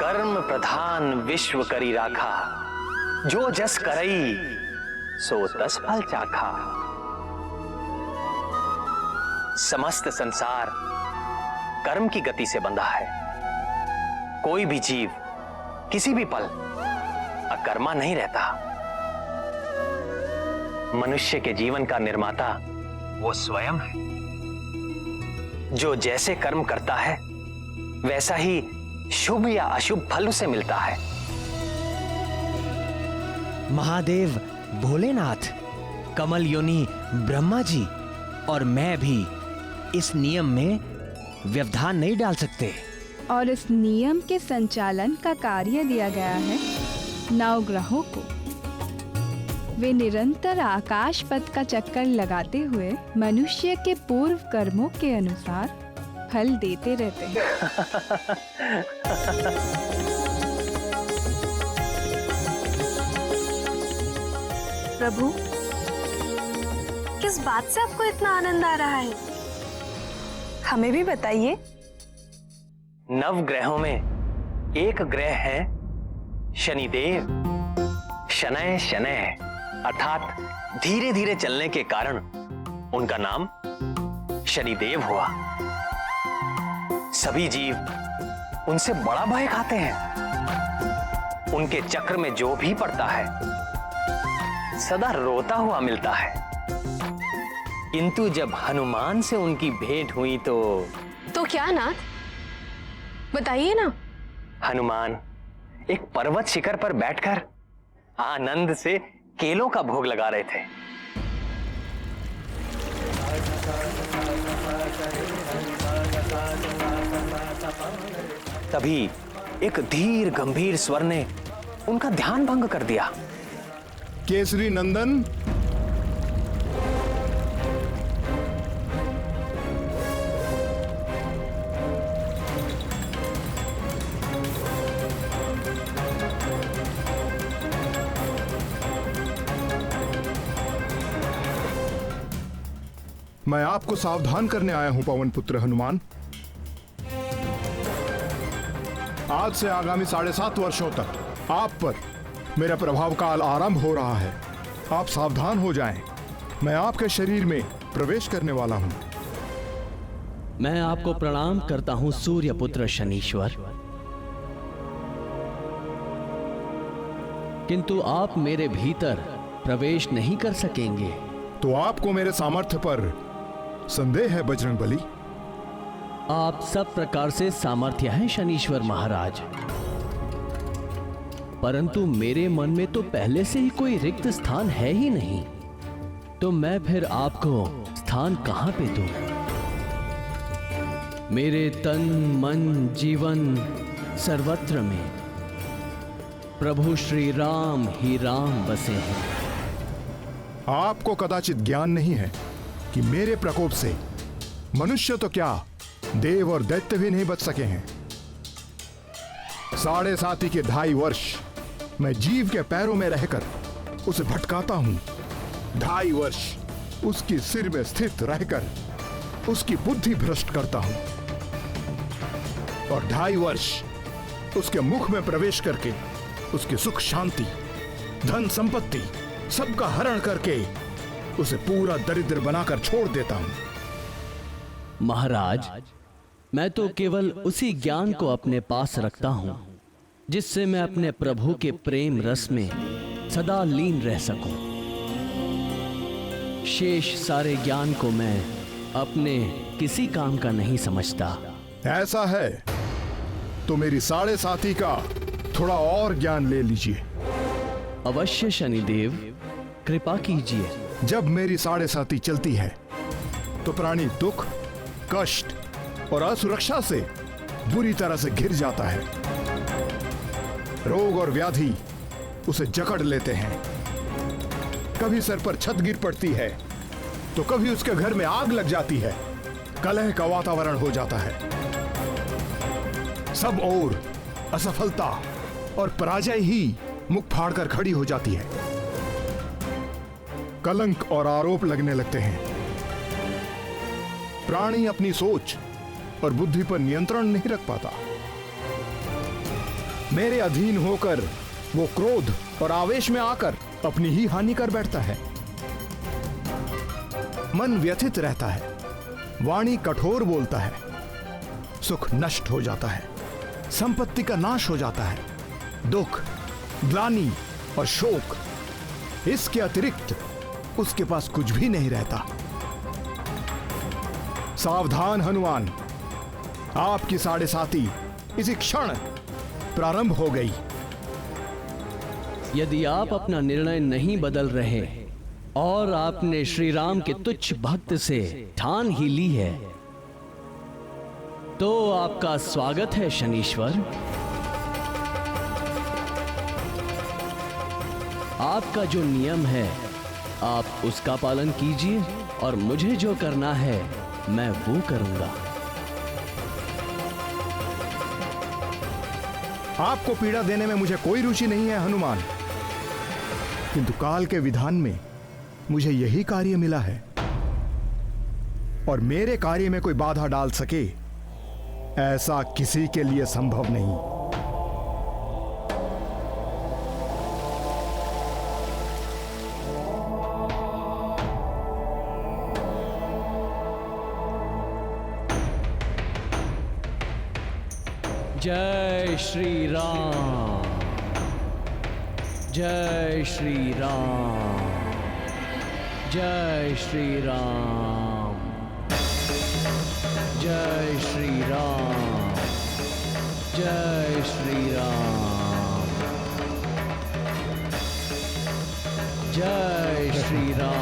कर्म प्रधान विश्व करी राखा, जो जस करई सो तस फल चाखा। समस्त संसार कर्म की गति से बंधा है। कोई भी जीव किसी भी पल अकर्मा नहीं रहता। मनुष्य के जीवन का निर्माता वो स्वयं है। जो जैसे कर्म करता है वैसा ही शुभ या अशुभ फल उसे मिलता है। महादेव भोलेनाथ, कमल योनि ब्रह्मा जी और मैं भी इस नियम में व्यवधान नहीं डाल सकते। और इस नियम के संचालन का कार्य दिया गया है 9 ग्रहों को। वे निरंतर आकाश पथ का चक्कर लगाते हुए मनुष्य के पूर्व कर्मों के अनुसार फल देते रहते हैं। प्रभु, किस बात से आपको इतना आनंद आ रहा है? हमें भी बताइए। 9 ग्रहों में एक ग्रह है शनिदेव। शनय शनय अर्थात धीरे धीरे चलने के कारण उनका नाम शनिदेव हुआ। सभी जीव उनसे बड़ा भय खाते हैं। उनके चक्र में जो भी पड़ता है सदा रोता हुआ मिलता है। किंतु जब हनुमान से उनकी भेंट हुई तो क्या नाथ, बताइए ना। हनुमान एक पर्वत शिखर पर बैठकर आनंद से केलों का भोग लगा रहे थे। तभी एक धीर गंभीर स्वर ने उनका ध्यान भंग कर दिया। केसरी नंदन, मैं आपको सावधान करने आया हूं पवन पुत्र हनुमान। आज से आगामी 7.5 वर्षों तक आप पर मेरा प्रभाव काल आरंभ हो रहा है। आप सावधान हो जाएं। मैं आपके शरीर में प्रवेश करने वाला हूं। मैं आपको प्रणाम करता हूं सूर्य पुत्र शनीश्वर, किंतु आप मेरे भीतर प्रवेश नहीं कर सकेंगे। तो आपको मेरे सामर्थ्य पर संदेह है बजरंगबली? आप सब प्रकार से सामर्थ्य हैं शनीश्वर महाराज, परंतु मेरे मन में तो पहले से ही कोई रिक्त स्थान है ही नहीं। तो मैं फिर आपको स्थान कहां पे दूं? मेरे तन मन जीवन सर्वत्र में प्रभु श्री राम ही राम बसे हैं। आपको कदाचित ज्ञान नहीं है कि मेरे प्रकोप से मनुष्य तो क्या, देव और दैत्य भी नहीं बच सके हैं। 7.5 के 2.5 वर्ष मैं जीव के पैरों में रहकर उसे भटकाता हूं। 2.5 वर्ष उसकी सिर में स्थित रहकर उसकी बुद्धि भ्रष्ट करता हूं, और 2.5 वर्ष उसके मुख में प्रवेश करके उसकी सुख शांति धन संपत्ति सबका हरण करके उसे पूरा दरिद्र बनाकर छोड़ देता हूं। महाराज, मैं तो केवल उसी ज्ञान को अपने पास रखता हूं जिससे मैं अपने प्रभु के प्रेम रस में सदा लीन रह सकूं। शेष सारे ज्ञान को मैं अपने किसी काम का नहीं समझता। ऐसा है तो मेरी 7.5 का थोड़ा और ज्ञान ले लीजिए। अवश्य शनिदेव, कृपा कीजिए। जब मेरी 7.5 चलती है तो प्राणी दुख, कष्ट और असुरक्षा से बुरी तरह से घिर जाता है। रोग और व्याधि उसे जकड़ लेते हैं। कभी सर पर छत गिर पड़ती है तो कभी उसके घर में आग लग जाती है। कलह का वातावरण हो जाता है। सब ओर असफलता और पराजय ही मुख फाड़कर खड़ी हो जाती है। कलंक और आरोप लगने लगते हैं। प्राणी अपनी सोच और बुद्धि पर नियंत्रण नहीं रख पाता। मेरे अधीन होकर वो क्रोध और आवेश में आकर अपनी ही हानि कर बैठता है। मन व्यथित रहता है, वाणी कठोर बोलता है, सुख नष्ट हो जाता है, संपत्ति का नाश हो जाता है, दुख, ग्लानि और शोक, इसके अतिरिक्त उसके पास कुछ भी नहीं रहता। सावधान हनुमान, आपकी 7.5 इसी क्षण प्रारंभ हो गई। यदि आप अपना निर्णय नहीं बदल रहे और आपने श्री राम के तुच्छ भक्त से ठान ही ली है, तो आपका स्वागत है शनीश्वर। आपका जो नियम है आप उसका पालन कीजिए और मुझे जो करना है मैं वो करूंगा। आपको पीड़ा देने में मुझे कोई रुचि नहीं है हनुमान, किंतु काल के विधान में मुझे यही कार्य मिला है और मेरे कार्य में कोई बाधा डाल सके ऐसा किसी के लिए संभव नहीं। जय श्री राम, जय श्री राम, जय श्री राम, जय श्री राम, जय श्री राम, जय श्री राम।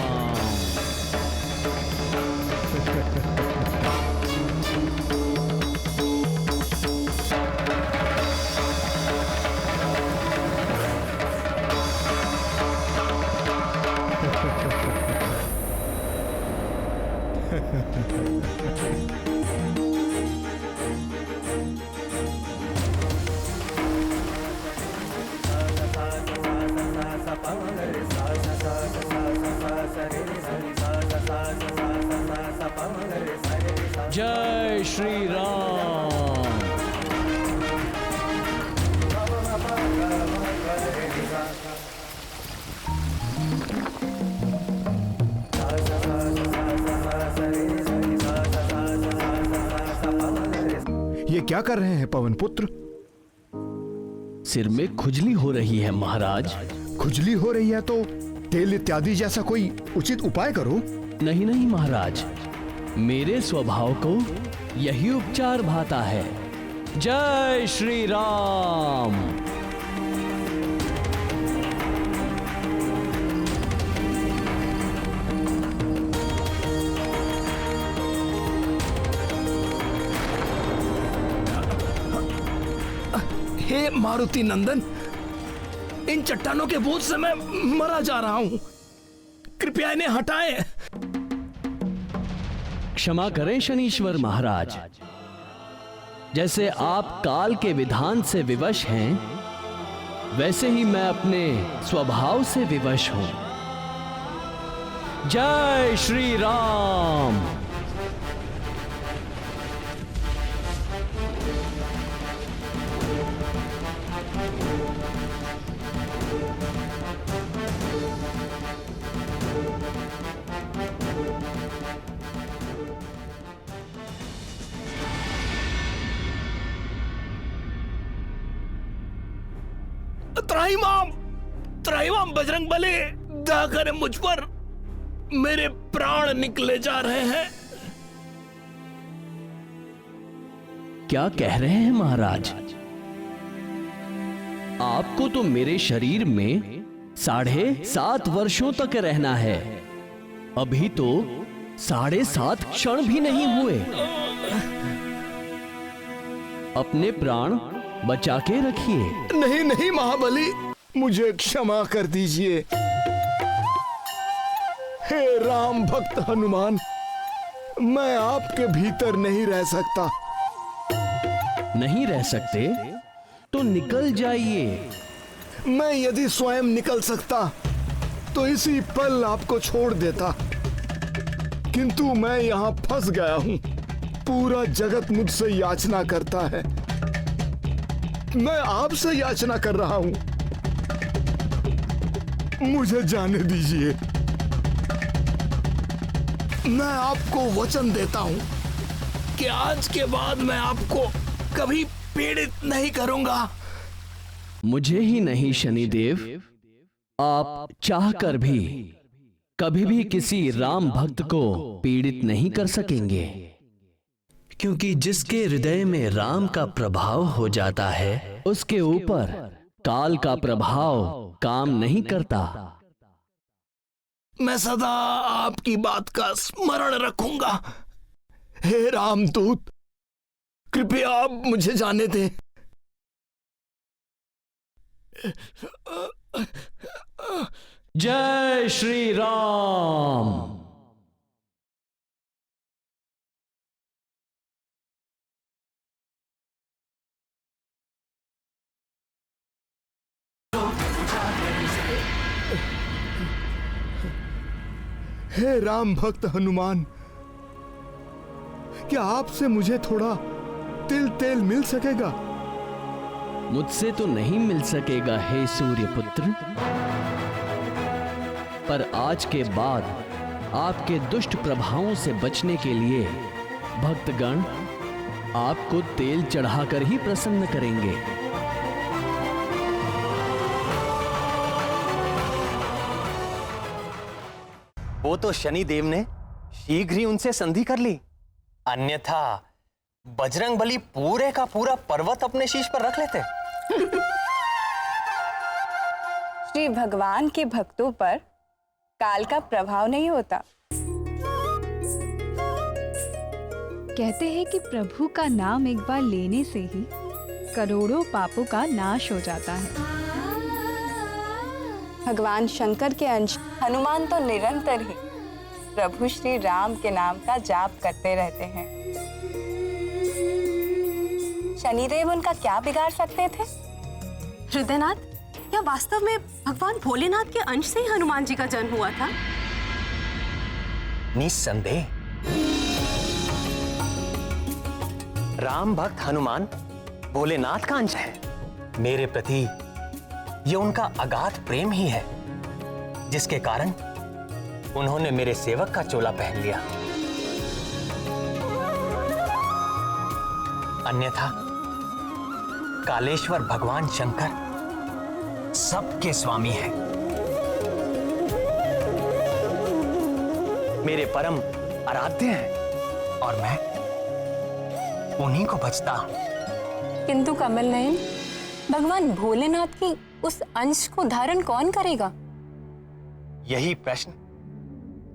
जय श्री राम। ये क्या कर रहे हैं पवन पुत्र? सिर में खुजली हो रही है महाराज। खुजली हो रही है तो तेल इत्यादि जैसा कोई उचित उपाय करो। नहीं नहीं महाराज, मेरे स्वभाव को यही उपचार भाता है। जय श्री राम। हे मारुति नंदन, इन चट्टानों के बोझ से मैं मरा जा रहा हूं, कृपया इन्हें हटाएं। क्षमा करें शनीश्वर महाराज, जैसे आप काल के विधान से विवश हैं, वैसे ही मैं अपने स्वभाव से विवश हूं। जय श्री राम। त्राहिमाम, त्राहिमाम बजरंग बली, दया करें मुझ पर, मेरे प्राण निकले जा रहे हैं। क्या कह रहे हैं महाराज? आपको तो मेरे शरीर में 7.5 वर्षों तक रहना है, अभी तो 7.5 क्षण भी नहीं हुए। अपने प्राण बचा के रखिए। नहीं नहीं महाबली, मुझे क्षमा कर दीजिए। हे राम भक्त हनुमान, मैं आपके भीतर नहीं रह सकता। नहीं रह सकते तो निकल जाइए। मैं यदि स्वयं निकल सकता तो इसी पल आपको छोड़ देता, किंतु मैं यहां फंस गया हूं। पूरा जगत मुझसे याचना करता है मैं आपसे याचना कर रहा हूं, मुझे जाने दीजिए। मैं आपको वचन देता हूं कि आज के बाद मैं आपको कभी पीड़ित नहीं करूंगा। मुझे ही नहीं शनिदेव, आप चाहकर भी कभी भी किसी राम भक्त को पीड़ित नहीं कर सकेंगे, क्योंकि जिसके हृदय में राम का प्रभाव हो जाता है उसके ऊपर काल का प्रभाव काम नहीं करता। मैं सदा आपकी बात का स्मरण रखूंगा। हे रामदूत, कृपया आप मुझे जाने दें। जय श्री राम। हे राम भक्त हनुमान, क्या आपसे मुझे थोड़ा तिल तेल मिल सकेगा? मुझसे तो नहीं मिल सकेगा हे सूर्यपुत्र, पर आज के बाद आपके दुष्ट प्रभावों से बचने के लिए भक्तगण आपको तेल चढ़ाकर ही प्रसन्न करेंगे। वो तो शनिदेव ने शीघ्र ही उनसे संधि कर ली, अन्यथा बजरंगबली पूरे का पूरा पर्वत अपने शीश पर रख लेते। श्री भगवान के भक्तों पर काल का प्रभाव नहीं होता। कहते हैं कि प्रभु का नाम एक बार लेने से ही करोड़ों पापों का नाश हो जाता है। भगवान शंकर के अंश हनुमान तो निरंतर ही प्रभु श्री राम के नाम का जाप करते रहते हैं। शनिदेव उनका क्या बिगाड़ सकते थे? हृदयनाथ, क्या वास्तव में भगवान भोलेनाथ के अंश से ही हनुमान जी का जन्म हुआ था? निस्संदेह राम भक्त हनुमान भोलेनाथ का अंश है। मेरे प्रति यह उनका अगाध प्रेम ही है, जिसके कारण उन्होंने मेरे सेवक का चोला पहन लिया। अन्यथा कालेश्वर भगवान शंकर सबके स्वामी हैं। मेरे परम आराध्य हैं और मैं उन्हीं को भजता हूं। किंतु कमल नयन, भगवान भोलेनाथ की उस अंश को धारण कौन करेगा? यही प्रश्न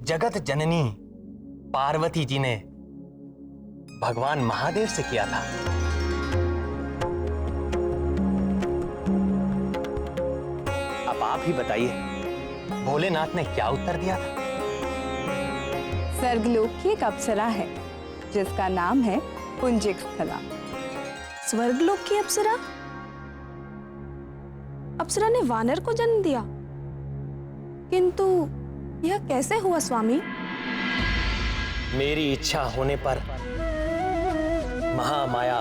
जगत जननी पार्वती जी ने भगवान महादेव से किया था। अब आप ही बताइए, भोलेनाथ ने क्या उत्तर दिया था? स्वर्गलोक की एक अप्सरा है जिसका नाम है पुंजिक स्थला। स्वर्गलोक की अप्सरा? अप्सरा ने वानर को जन्म दिया, किंतु यह कैसे हुआ स्वामी? मेरी इच्छा होने पर महामाया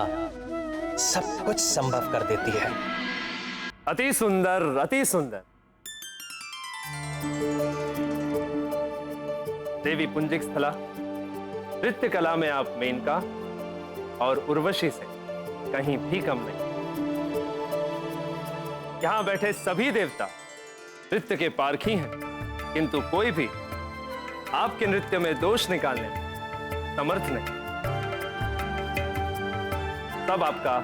सब कुछ संभव कर देती है। अति सुंदर, अति सुंदर। देवी पुंजिक स्थला, नृत्य कला में आप मेनका और उर्वशी से कहीं भी कम नहीं। यहां बैठे सभी देवता नृत्य के पारखी हैं, किंतु कोई भी आपके नृत्य में दोष निकालने में समर्थ नहीं। सब आपका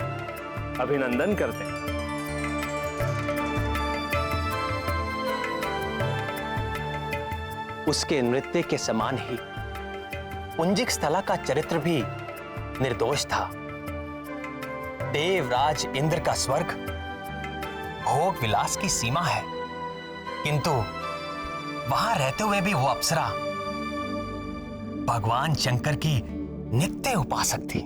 अभिनंदन करते हैं। उसके नृत्य के समान ही पुंजिक स्थला का चरित्र भी निर्दोष था। देवराज इंद्र का स्वर्ग भोग विलास की सीमा है, किंतु वहां रहते हुए भी वो अप्सरा भगवान शंकर की नित्य उपासक थी।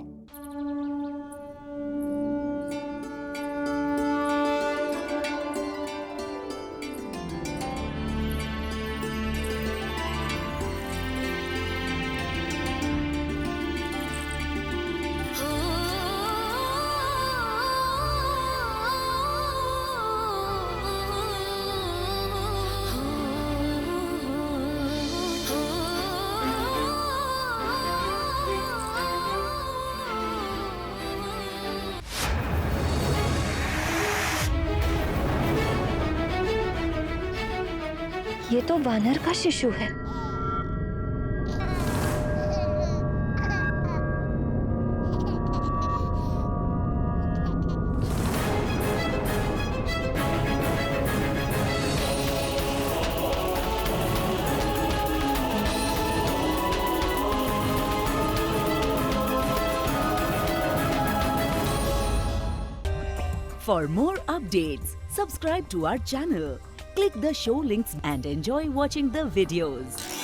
ये तो वानर का शिशु है। For more updates, subscribe to our channel, click the show links and enjoy watching the videos.